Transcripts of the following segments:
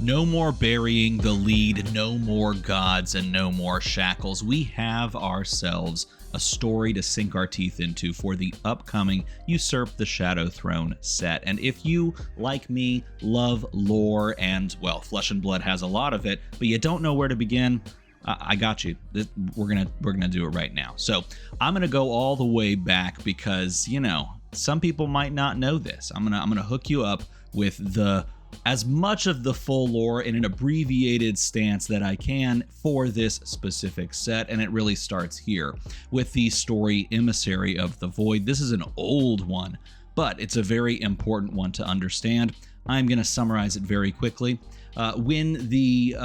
No more burying the lead, no more gods, and no more shackles. We have ourselves a story to sink our teeth into for the upcoming Usurp the Shadow Throne set. And if you, like me, love lore and, well, Flesh and Blood has a lot of it, but you don't know where to begin, I got you. We're gonna do it right now. So I'm gonna go all the way back because, you know, some people might not know this. I'm gonna hook you up with as much of the full lore in an abbreviated stance that I can for this specific set, and it really starts here with the story Emissary of the Void. This is an old one, but it's a very important one to understand. I'm going to summarize it very quickly. When the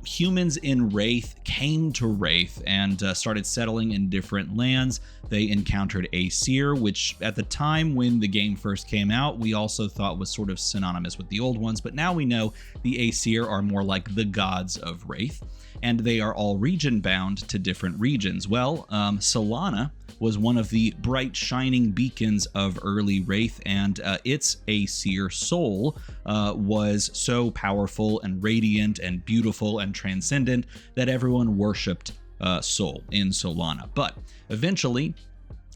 humans in Wraith came to Wraith and started settling in different lands, they encountered Aesir, which at the time when the game first came out, we also thought was sort of synonymous with the old ones, but now we know the Aesir are more like the gods of Wraith, and they are all region-bound to different regions. Well, Solana was one of the bright shining beacons of early Wraith, and its Aesir soul was so powerful and radiant and beautiful and transcendent that everyone worshipped Sol in Solana. But eventually,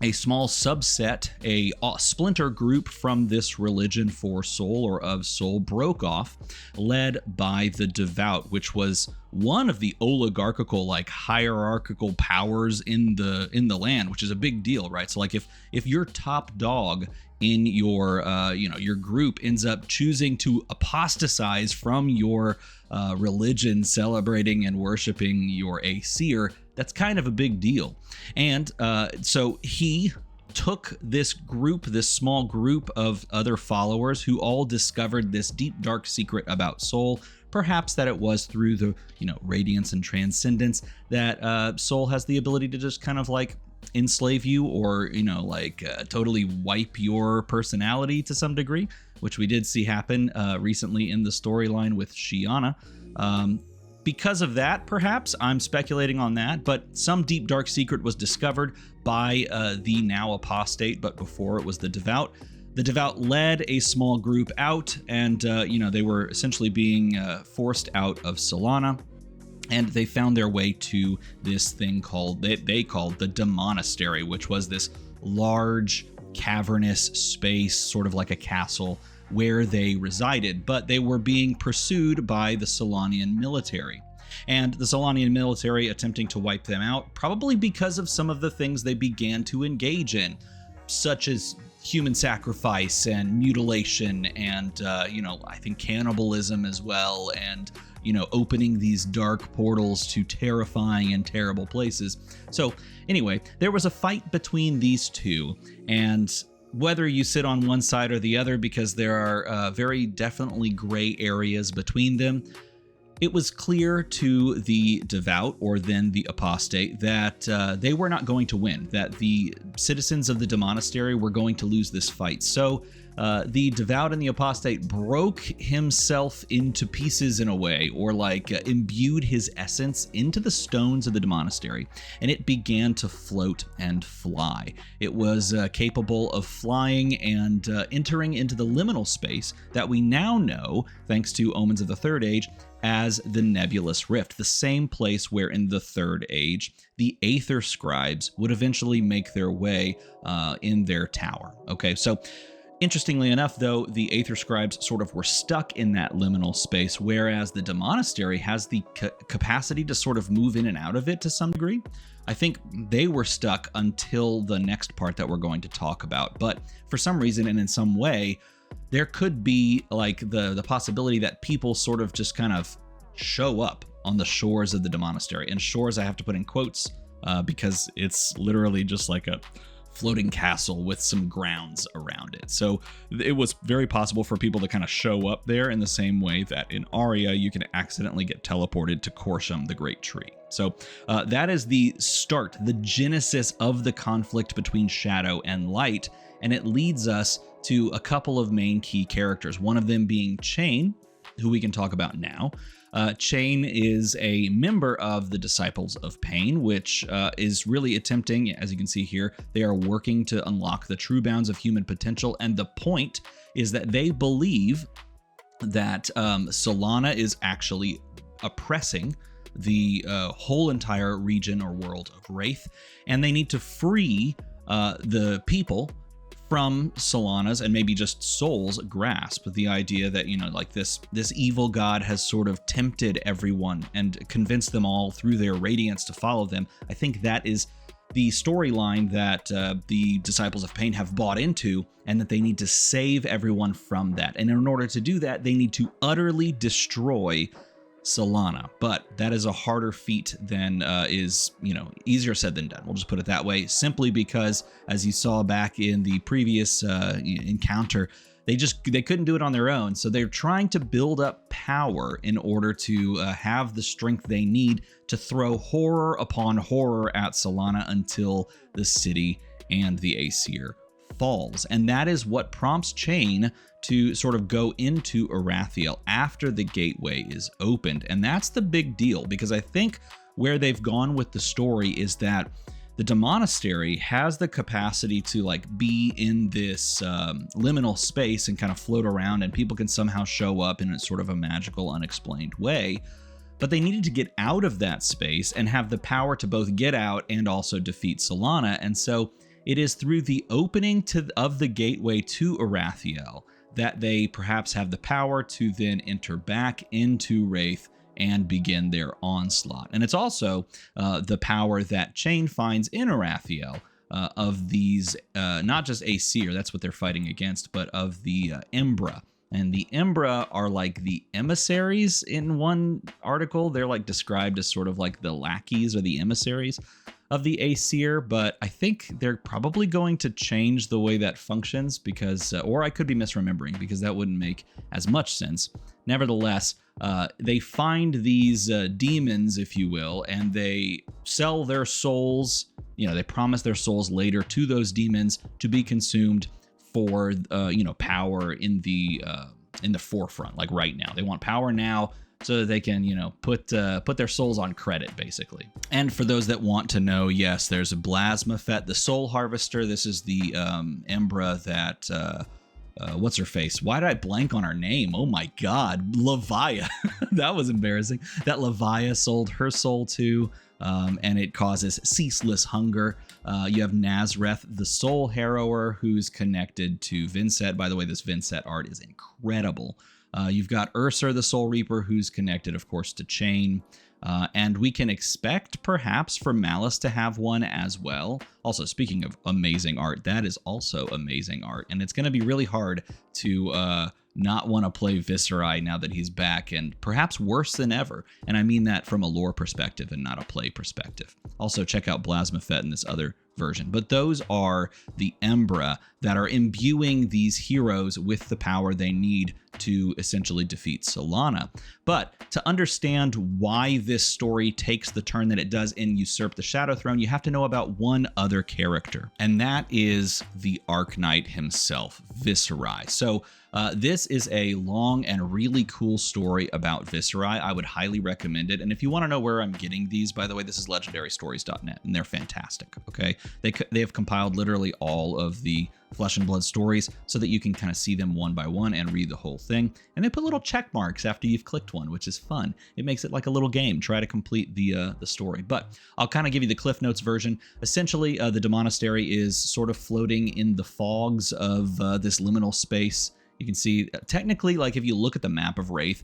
a small subset, a splinter group from this religion for Sol or of Sol broke off, led by the Devout, which was one of the oligarchical, like hierarchical powers in the land, which is a big deal, right? So like if your top dog in your your group ends up choosing to apostatize from your religion, celebrating and worshiping your Aesir, that's kind of a big deal. And so he took this small group of other followers who all discovered this deep, dark secret about Sol. Perhaps that it was through the, radiance and transcendence that Sol has the ability to just kind of like enslave you or, totally wipe your personality to some degree, which we did see happen recently in the storyline with Shiana. Because of that, perhaps, I'm speculating on that, but some deep dark secret was discovered by the now apostate, but before it was the Devout. The Devout led a small group out, and they were essentially being forced out of Solana, and they found their way to this thing they called the Demonastery, which was this large, cavernous space, sort of like a castle, where they resided, but they were being pursued by the Solanian military. And the Solanian military attempting to wipe them out, probably because of some of the things they began to engage in, such as human sacrifice and mutilation and, I think cannibalism as well, and, opening these dark portals to terrifying and terrible places. So anyway, there was a fight between these two, and whether you sit on one side or the other, because there are very definitely gray areas between them, it was clear to the Devout, or then the Apostate, that they were not going to win, that the citizens of the Demonastery were going to lose this fight. So the Devout and the Apostate broke himself into pieces in a way, or imbued his essence into the stones of the Demonastery, and it began to float and fly. It was capable of flying and entering into the liminal space that we now know, thanks to Omens of the Third Age, as the Nebulous Rift, the same place where in the Third Age, the Aether Scribes would eventually make their way in their tower. Okay, so interestingly enough, though, the Aether Scribes sort of were stuck in that liminal space, whereas the Demonastery has the capacity to sort of move in and out of it to some degree. I think they were stuck until the next part that we're going to talk about, but for some reason and in some way, there could be the possibility that people sort of just kind of show up on the shores of the Demonastery. And shores I have to put in quotes because it's literally just like a floating castle with some grounds around it. So it was very possible for people to kind of show up there in the same way that in Aria you can accidentally get teleported to Corsham, the Great Tree. So that is the start, the genesis of the conflict between shadow and light, and it leads us to a couple of main key characters, one of them being Chane, who we can talk about now. Chane is a member of the Disciples of Pain, which is really attempting, as you can see here, they are working to unlock the true bounds of human potential, and the point is that they believe that Solana is actually oppressing the whole entire region or world of Wraith, and they need to free the people from Solana's and maybe just Soul's grasp. The idea that, like this evil god has sort of tempted everyone and convinced them all through their radiance to follow them. I think that is the storyline that the Disciples of Pain have bought into, and that they need to save everyone from that. And in order to do that, they need to utterly destroy Solana. But that is a harder feat than is, easier said than done. We'll just put it that way, simply because, as you saw back in the previous encounter, they couldn't do it on their own. So they're trying to build up power in order to have the strength they need to throw horror upon horror at Solana until the city and the Aesir falls. And that is what prompts Chane to sort of go into Arathiel after the gateway is opened. And that's the big deal, because I think where they've gone with the story is that the Demonastery has the capacity to be in this liminal space and kind of float around, and people can somehow show up in a sort of a magical, unexplained way. But they needed to get out of that space and have the power to both get out and also defeat Solana. And so it is through the opening of the gateway to Arathiel that they perhaps have the power to then enter back into Wraith and begin their onslaught. And it's also the power that Chane finds in Arathiel of these, not just Aesir, that's what they're fighting against, but of the Embra. And the Embra are like the emissaries in one article. They're described as sort of the lackeys or the emissaries of the Aesir, but I think they're probably going to change the way that functions, because, or I could be misremembering, because that wouldn't make as much sense. Nevertheless, they find these demons, if you will, and they sell their souls. They promise their souls later to those demons to be consumed for, power in the forefront, right now. They want power now, so that they can, put their souls on credit, basically. And for those that want to know, yes, there's a Blasmafet, the Soul Harvester. This is the Embra that, what's her face? Why did I blank on her name? Oh my God, Leviah. That was embarrassing. That Leviah sold her soul to, and it causes ceaseless hunger. You have Nazareth, the Soul Harrower, who's connected to Vinset. By the way, this Vinset art is incredible. You've got Ursur, the Soul Reaper, who's connected, of course, to Chane. And we can expect, perhaps, for Malice to have one as well. Also, speaking of amazing art, that is also amazing art. And it's going to be really hard to not want to play Viserai now that he's back, and perhaps worse than ever. And I mean that from a lore perspective and not a play perspective. Also, check out Blasmafet in this other version. But those are the Embra that are imbuing these heroes with the power they need to essentially defeat Solana. But to understand why this story takes the turn that it does in Usurp the Shadow Throne, you have to know about one other character, and that is the Arknight himself, Viserai. So this is a long and really cool story about Viserai. I would highly recommend it. And if you want to know where I'm getting these, by the way, this is legendarystories.net, and they're fantastic, okay? They have compiled literally all of the Flesh and Blood stories so that you can kind of see them one by one and read the whole thing. And they put little check marks after you've clicked one, which is fun. It makes it like a little game. Try to complete the story. But I'll kind of give you the Cliff Notes version. Essentially, the Demonastery is sort of floating in the fogs of this liminal space. You can see, technically, if you look at the map of Wraith,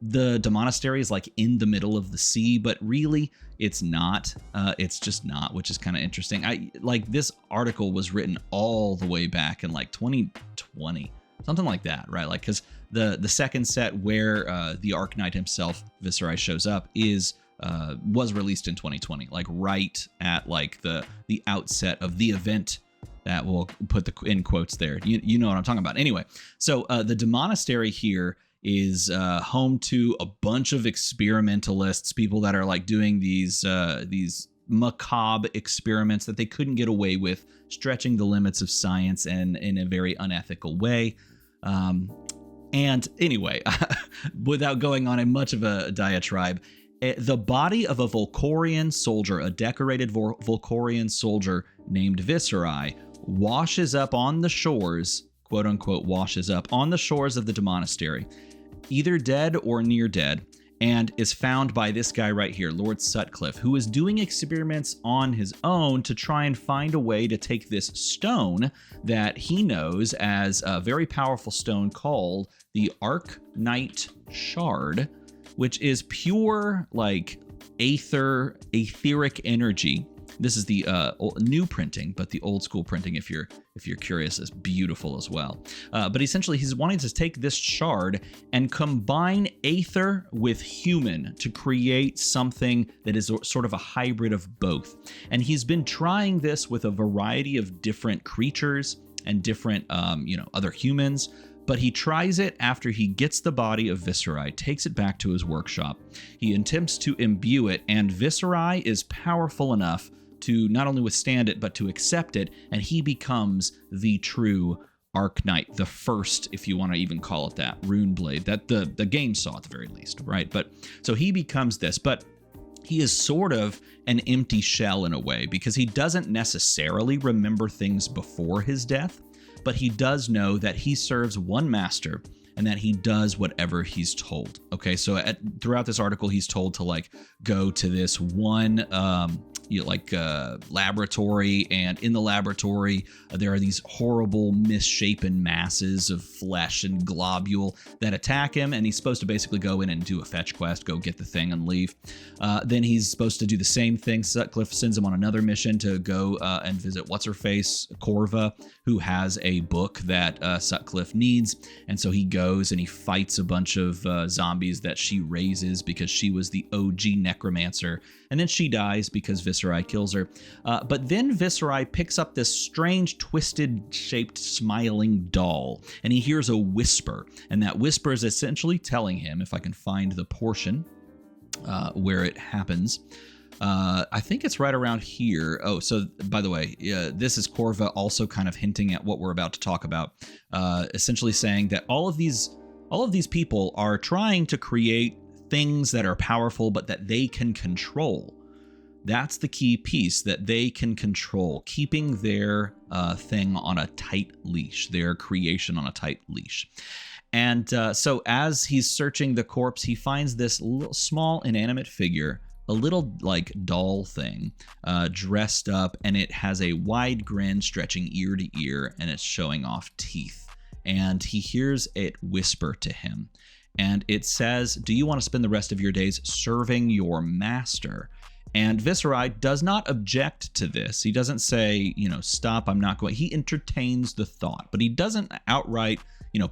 the Demonastery is in the middle of the sea, but really it's not. It's just not, which is kind of interesting. This article was written all the way back in 2020, something like that, right? Because the second set where the Arknight himself, Viserai, shows up was released in 2020, right at the outset of the event. That will put the in quotes there. You know what I'm talking about. Anyway, so the Demonastery here is home to a bunch of experimentalists, people that are doing these macabre experiments that they couldn't get away with, stretching the limits of science and in a very unethical way. And anyway, without going on much of a diatribe, the body of a Volcorian soldier, a decorated Volcorian soldier named Viserai, washes up on the shores, quote unquote, washes up on the shores of the Demonastery. either dead or near dead, and is found by this guy right here, Lord Sutcliffe, who is doing experiments on his own to try and find a way to take this stone that he knows as a very powerful stone called the Arknite Shard, which is pure, like, etheric energy. This is the new printing, but the old school printing, if you're curious, is beautiful as well. But essentially, he's wanting to take this shard and combine aether with human to create something that is sort of a hybrid of both. And he's been trying this with a variety of different creatures and different, other humans. But he tries it after he gets the body of Viserai, takes it back to his workshop. He attempts to imbue it, and Viserai is powerful enough to not only withstand it, but to accept it, and he becomes the true Arknite, the first, if you want to even call it that, rune blade that the game saw at the very least, right? But so he becomes this, but he is sort of an empty shell in a way, because he doesn't necessarily remember things before his death, but he does know that he serves one master and that he does whatever he's told. Okay, so throughout this article, he's told to like go to this one laboratory, and in the laboratory there are these horrible misshapen masses of flesh and globule that attack him, and he's supposed to basically go in and do a fetch quest, go get the thing and leave. Then he's supposed to do the same thing. Sutcliffe sends him on another mission to go and visit what's-her-face, Corva, who has a book that Sutcliffe needs, and so he goes and he fights a bunch of zombies that she raises because she was the OG necromancer, and then she dies because Viserai kills her. But then Viserai picks up this strange, twisted-shaped, smiling doll, and he hears a whisper, and that whisper is essentially telling him, if I can find the portion where it happens, I think it's right around here. Oh, so by the way, this is Corva also kind of hinting at what we're about to talk about, essentially saying that all of these people are trying to create things that are powerful, but that they can control. That's the key piece, that they can control, keeping their thing on a tight leash, their creation on a tight leash. And so as he's searching the corpse, he finds this little, small inanimate figure, a little like doll thing, dressed up, and it has a wide grin stretching ear to ear, and it's showing off teeth. And he hears it whisper to him. And it says, "Do you want to spend the rest of your days serving your master?" And Viserai does not object to this. He doesn't say, stop, I'm not going. He entertains the thought, but he doesn't outright,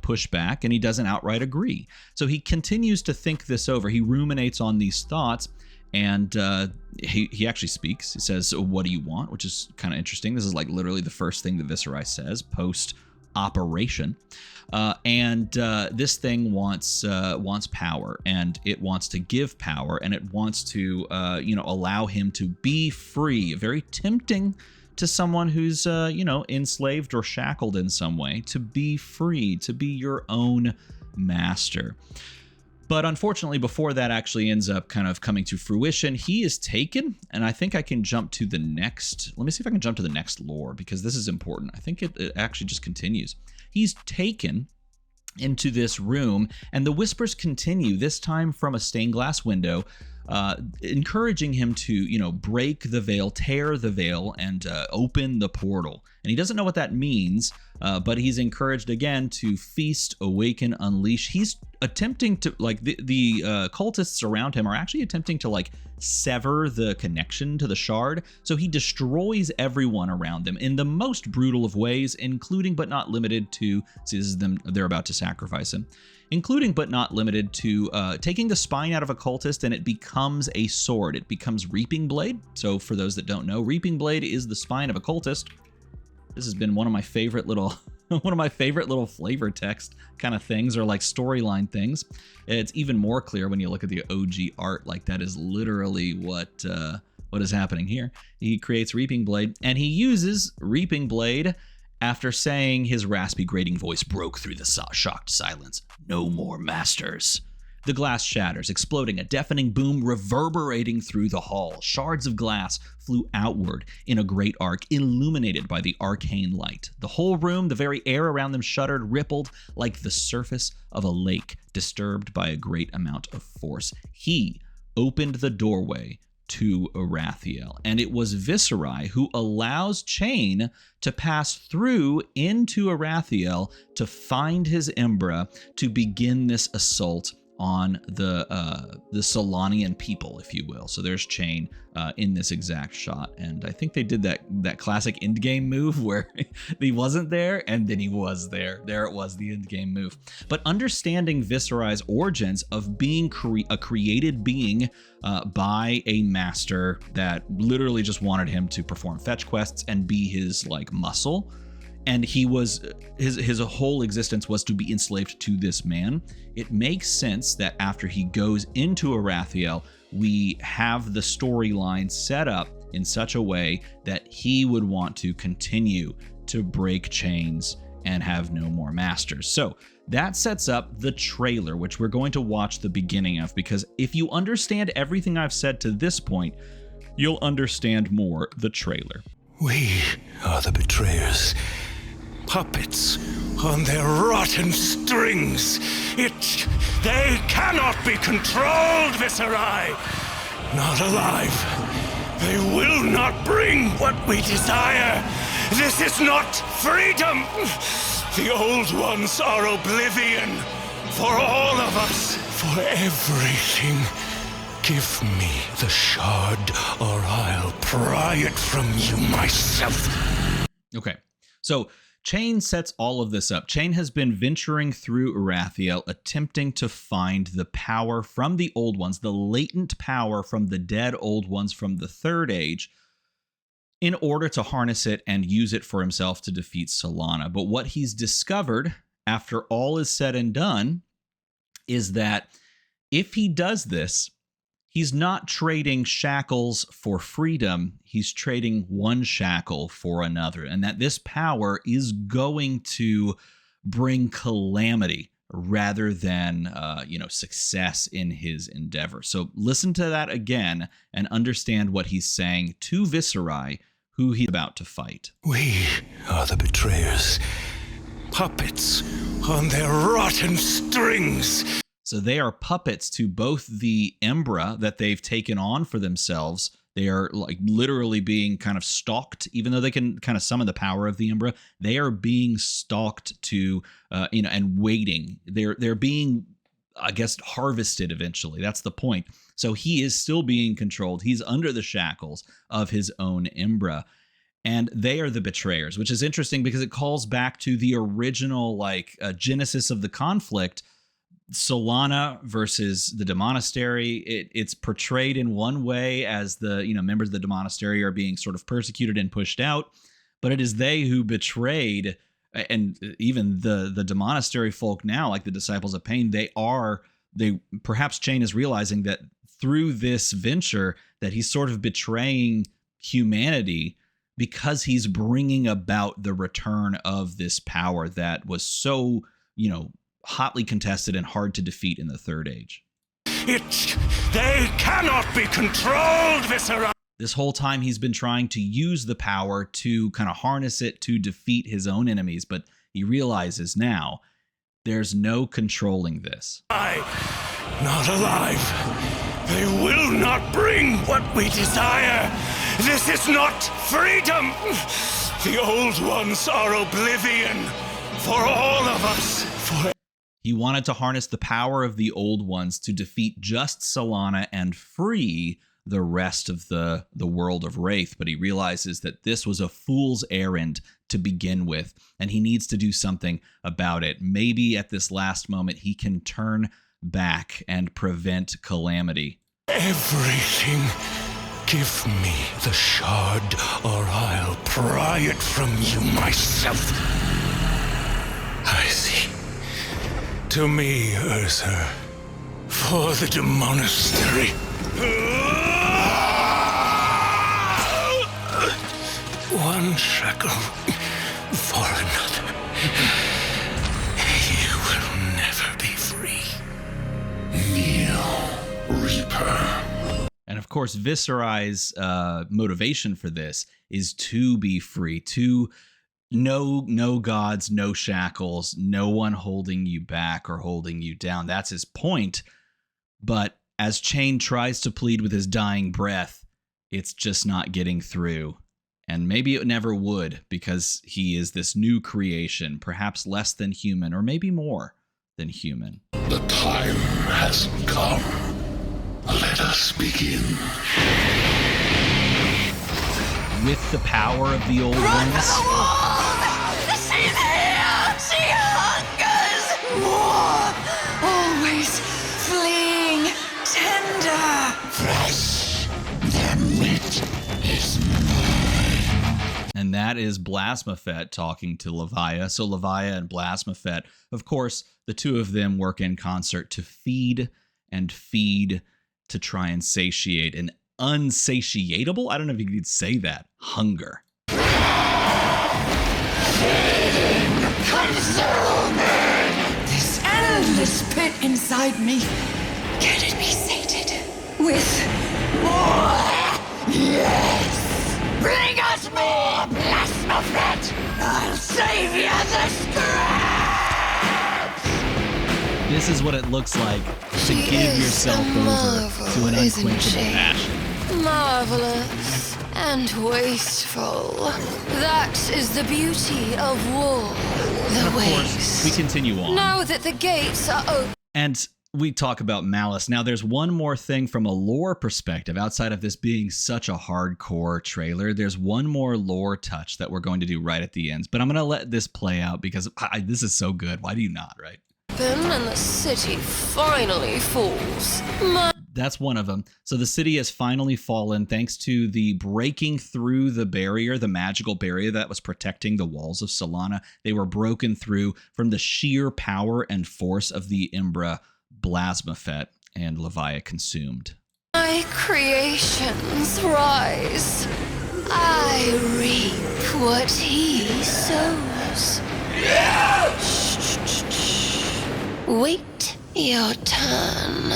push back, and he doesn't outright agree. So he continues to think this over. He ruminates on these thoughts, and he actually speaks. He says, "What do you want?" Which is kind of interesting. This is like literally the first thing that Viserai says post-operation. This thing wants power, and it wants to give power, and it wants to allow him to be free. Very tempting to someone who's enslaved or shackled in some way, to be free, to be your own master. But unfortunately, before that actually ends up kind of coming to fruition, he is taken, and I think I can jump to the next. Let me see if I can jump to the next lore, because this is important. I think it actually just continues. He's taken into this room, and the whispers continue, this time from a stained glass window, encouraging him to, break the veil, tear the veil, and open the portal. And he doesn't know what that means, but he's encouraged again to feast, awaken, unleash. He's attempting to, the cultists around him are actually attempting to, sever the connection to the shard. So he destroys everyone around them in the most brutal of ways, including but not limited to, see, this is them, they're about to sacrifice him, including but not limited to taking the spine out of a cultist, and it becomes a sword. It becomes Reaping Blade. So for those that don't know, Reaping Blade is the spine of a cultist. This has been one of my favorite little flavor text kind of things, or storyline things. It's even more clear when you look at the OG art. That is literally what is happening here. He creates Reaping Blade, and he uses Reaping Blade after saying, his raspy, grating voice broke through the shocked silence, "No more masters." The glass shatters, exploding, a deafening boom reverberating through the hall. Shards of glass flew outward in a great arc, illuminated by the arcane light. The whole room, the very air around them shuddered, rippled like the surface of a lake, disturbed by a great amount of force. He opened the doorway to Arathiel, and it was Viserai who allows Chane to pass through into Arathiel to find his Embra to begin this assault on the Solanian people, if you will. So there's Chane in this exact shot, and I think they did that classic end game move where he wasn't there and then he was there. There it was, the end game move. But understanding Viserai's origins of being a created being by a master that literally just wanted him to perform fetch quests and be his like muscle. And he was his whole existence was to be enslaved to this man. It makes sense that after he goes into Arathiel, we have the storyline set up in such a way that he would want to continue to break chains and have no more masters. So that sets up the trailer, which we're going to watch the beginning of, because if you understand everything I've said to this point, you'll understand more the trailer. We are the betrayers. Puppets on their rotten strings. They cannot be controlled, Viserai. Not alive. They will not bring what we desire. This is not freedom. The old ones are oblivion. For all of us. For everything. Give me the shard, or I'll pry it from you myself. Okay, so Chane sets all of this up. Chane has been venturing through Arathiel, attempting to find the power from the old ones, the latent power from the dead old ones from the Third Age, in order to harness it and use it for himself to defeat Solana. But what he's discovered, after all is said and done, is that if he does this, he's not trading shackles for freedom. He's trading one shackle for another, and that this power is going to bring calamity rather than, success in his endeavor. So listen to that again and understand what he's saying to Viserai, who he's about to fight. We are the betrayers. Puppets on their rotten strings. So they are puppets to both the Embra that they've taken on for themselves. They are like literally being kind of stalked, even though they can kind of summon the power of the Embra. They are being stalked to, and waiting. They're being, I guess, harvested eventually. That's the point. So he is still being controlled. He's under the shackles of his own Embra. And they are the betrayers, which is interesting because it calls back to the original genesis of the conflict. Solana versus the Demonastery. It's portrayed in one way as the members of the Demonastery are being sort of persecuted and pushed out, but it is they who betrayed, and even the Demonastery folk now, like the Disciples of Pain, they perhaps Chane is realizing that through this venture that he's sort of betraying humanity because he's bringing about the return of this power that was so, hotly contested and hard to defeat in the Third Age. They cannot be controlled, Viserai. This whole time he's been trying to use the power to kind of harness it to defeat his own enemies, but he realizes now there's no controlling this. Not alive. They will not bring what we desire. This is not freedom. The old ones are oblivion. For all of us. He wanted to harness the power of the old ones to defeat just Solana and free the rest of the world of Wraith, but he realizes that this was a fool's errand to begin with, and he needs to do something about it. Maybe at this last moment he can turn back and prevent calamity. Everything. Give me the shard, or I'll pry it from you myself. I see. To me, Usurp, for the Demonastery. One shackle for another. You will never be free. of course, Viserai's motivation for this is to be free, to no gods, no shackles, no one holding you back or holding you down. That's his point. But as Chane tries to plead with his dying breath, it's just not getting through. And maybe it never would, because he is this new creation, perhaps less than human, or maybe more than human. The time has come. Let us begin. With the power of the old ones. She's here! She hungers! More! Always fleeing, tender! Fresh. Their meat is mine. And that is Blasmaphet talking to Levia. So Levia and Blasmaphet, of course, the two of them work in concert to feed and feed to try and satiate an unsatiatable, I don't know if you could say that, hunger. Consuming! This endless pit inside me, can it be sated with more? Yes! Bring us more, Blasmaphet! I'll save you the scraps! This is what it looks like to give yourself over to an unquenchable passion. Marvelous and wasteful. That is the beauty of war. The Of course, we continue on. Now that the gates are open. And we talk about malice. Now, there's one more thing from a lore perspective, outside of this being such a hardcore trailer. There's one more lore touch that we're going to do right at the end. But I'm going to let this play out because this is so good. Why do you not, right? And the city finally falls. That's one of them. So the city has finally fallen thanks to the breaking through the barrier, the magical barrier that was protecting the walls of Solana. They were broken through from the sheer power and force of the Imbra. Blasmaphet and Levia consumed. My creations rise. I reap what he sows. Wait your turn.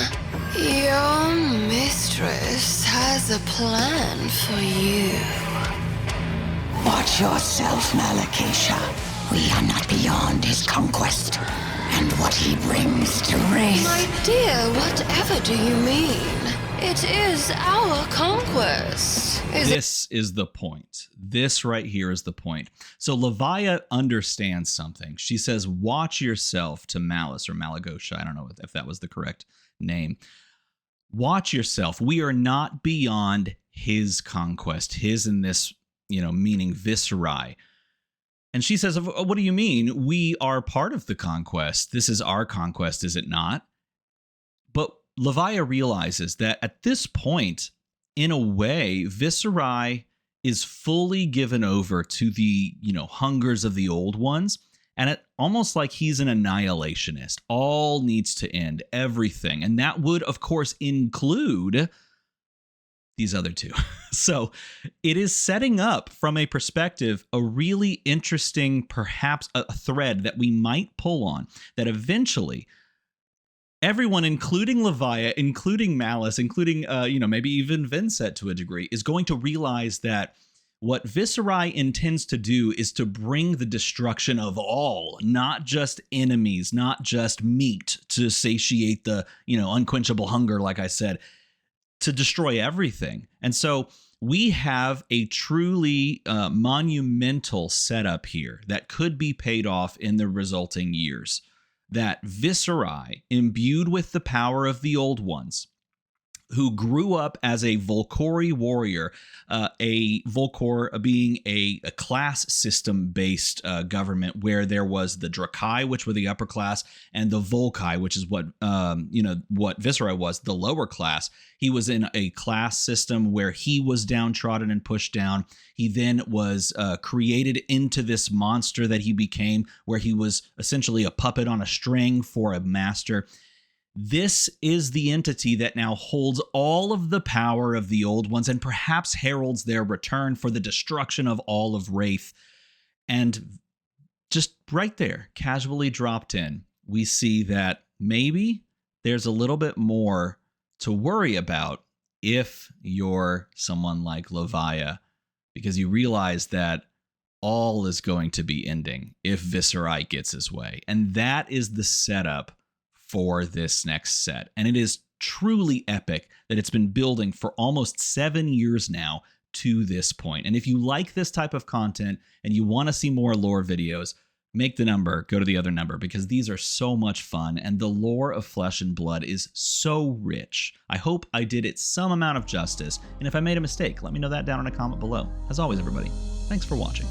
Your mistress has a plan for you. Watch yourself, Malakisha. We are not beyond his conquest and what he brings to race. My dear, whatever do you mean? It is our conquest. This is the point. This right here is the point. So Levia understands something. She says, watch yourself to Malice or Malagosha. I don't know if that was the correct name. Watch yourself. We are not beyond his conquest. His in this, meaning Viserai. And she says, what do you mean? We are part of the conquest. This is our conquest, is it not? But Levia realizes that at this point, in a way, Viserai is fully given over to the, hungers of the old ones. And it almost like he's an annihilationist. All needs to end, everything. And that would, of course, include these other two. So it is setting up, from a perspective, a really interesting, perhaps a thread that we might pull on, that eventually everyone, including Levia, including Malice, including, maybe even Vincent to a degree, is going to realize that what Viserai intends to do is to bring the destruction of all, not just enemies, not just meat to satiate the, unquenchable hunger, like I said, to destroy everything. And so we have a truly monumental setup here that could be paid off in the resulting years. That Viserai, imbued with the power of the old ones, who grew up as a Volcori warrior, a Volcor being a class system-based government where there was the Drakai, which were the upper class, and the Volkai, which is what Viserai was, the lower class. He was in a class system where he was downtrodden and pushed down. He then was created into this monster that he became, where he was essentially a puppet on a string for a master. This is the entity that now holds all of the power of the old ones and perhaps heralds their return for the destruction of all of Wraith. And just right there, casually dropped in, we see that maybe there's a little bit more to worry about if you're someone like Levia, because you realize that all is going to be ending if Viserai gets his way. And that is the setup for this next set. And it is truly epic that it's been building for almost 7 years now to this point. And if you like this type of content and you want to see more lore videos, make the number go to the other number, because these are so much fun and the lore of Flesh and Blood is so rich. I hope I did it some amount of justice, and if I made a mistake, let me know that down in a comment below. As always, everybody, thanks for watching.